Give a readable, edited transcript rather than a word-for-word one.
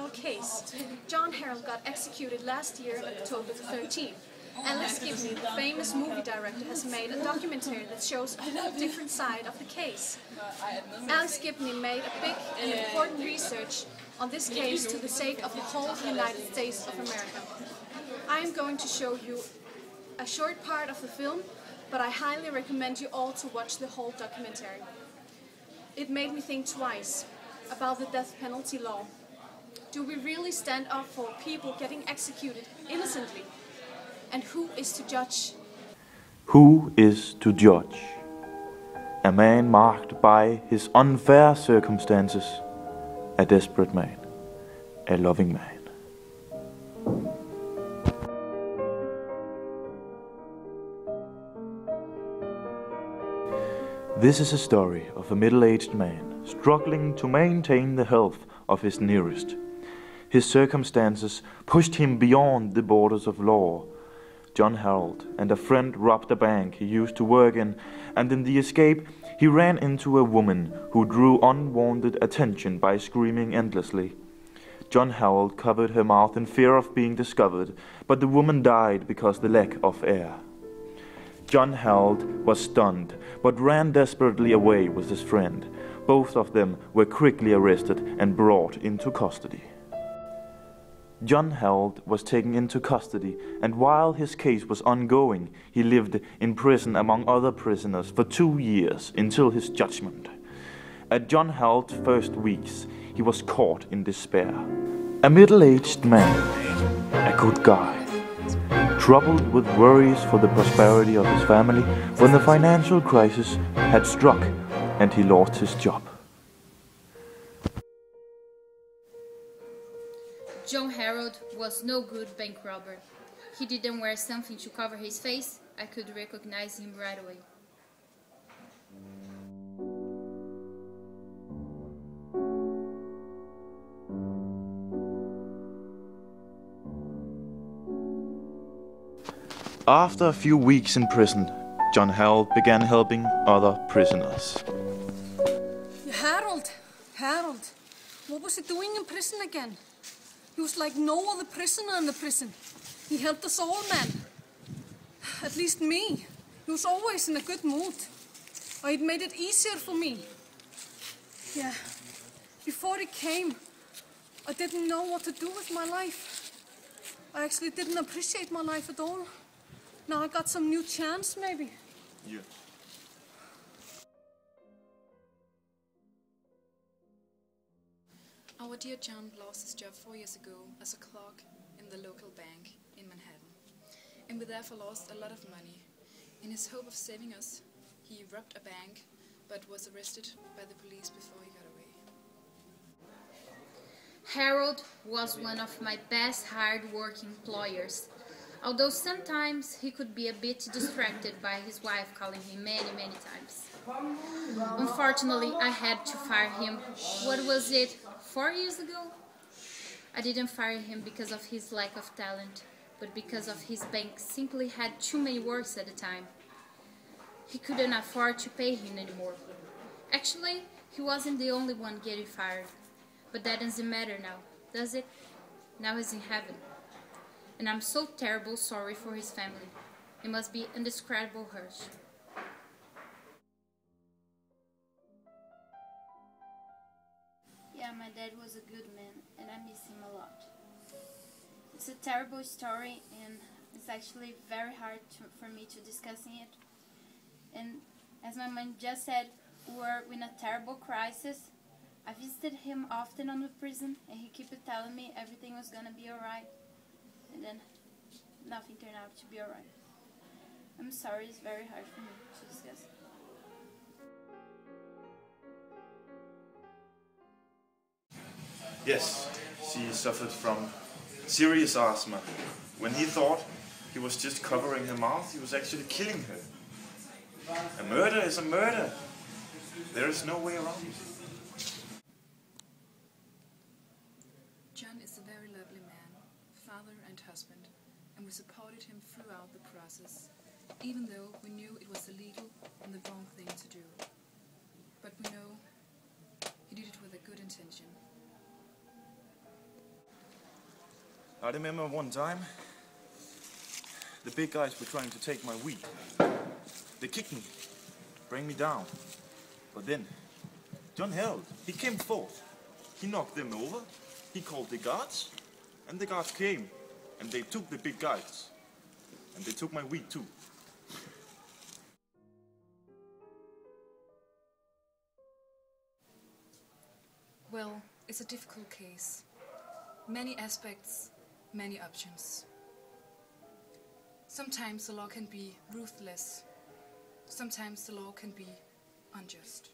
high-profile case. John Harold got executed last year on October the 13th. Alex Gibney, the famous movie director, has made a documentary that shows a whole different side of the case. Alex Gibney made a big and important research on this case to the sake of the whole United States of America. I am going to show you a short part of the film, but I highly recommend you all to watch the whole documentary. It made me think twice about the death penalty law. Do we really stand up for people getting executed innocently? And who is to judge? Who is to judge? A man marked by his unfair circumstances, a desperate man, a loving man. This is a story of a middle-aged man struggling to maintain the health of his nearest. His circumstances pushed him beyond the borders of law. John Harold and a friend robbed a bank he used to work in, and in the escape he ran into a woman who drew unwanted attention by screaming endlessly. John Harold covered her mouth in fear of being discovered, but the woman died because of the lack of air. John Harold was stunned, but ran desperately away with his friend. Both of them were quickly arrested and brought into custody. John Harold was taken into custody, and while his case was ongoing, he lived in prison among other prisoners for 2 years until his judgment. At John Harold's first weeks, he was caught in despair. A middle-aged man, a good guy, troubled with worries for the prosperity of his family when the financial crisis had struck and he lost his job. John Harold was no good bank robber. He didn't wear something to cover his face. I could recognize him right away. After a few weeks in prison, John Harold began helping other prisoners. Harold, what was he doing in prison again? He was like no other prisoner in the prison. He helped us all, man. At least me. He was always in a good mood. Or it made it easier for me. Yeah. Before he came, I didn't know what to do with my life. I actually didn't appreciate my life at all. Now I got some new chance, maybe. Yeah. Our dear John lost his job 4 years ago as a clerk in the local bank in Manhattan, and we therefore lost a lot of money. In his hope of saving us, he robbed a bank, but was arrested by the police before he got away. Harold was one of my best hard-working employers, although sometimes he could be a bit distracted by his wife calling him many times. Unfortunately, I had to fire him. What was it, 4 years ago? I didn't fire him because of his lack of talent, but because of his bank simply had too many works at a time. He couldn't afford to pay him anymore. Actually, he wasn't the only one getting fired. But that doesn't matter now, does it? Now he's in heaven. And I'm so terribly sorry for his family. It must be indescribable hurt. Yeah, my dad was a good man, and I miss him a lot. It's a terrible story, and it's actually very hard for me to discussing it. And as my mom just said, we were in a terrible crisis. I visited him often on the prison, and he kept telling me everything was gonna be alright. And then nothing turned out to be alright. I'm sorry, it's very hard for me to discuss. Yes, she suffered from serious asthma. When he thought he was just covering her mouth, he was actually killing her. A murder is a murder. There is no way around it. John is a very lovely man, father and husband, and we supported him throughout the process, even though we knew it was illegal and the wrong thing to do. But we know he did it with a good intention. I remember one time, the big guys were trying to take my weed. They kicked me, bring me down. But then, John Harold, he came forth. He knocked them over, he called the guards, and the guards came, and they took the big guys. And they took my weed too. Well, it's a difficult case. Many aspects, many options. Sometimes the law can be ruthless. Sometimes the law can be unjust.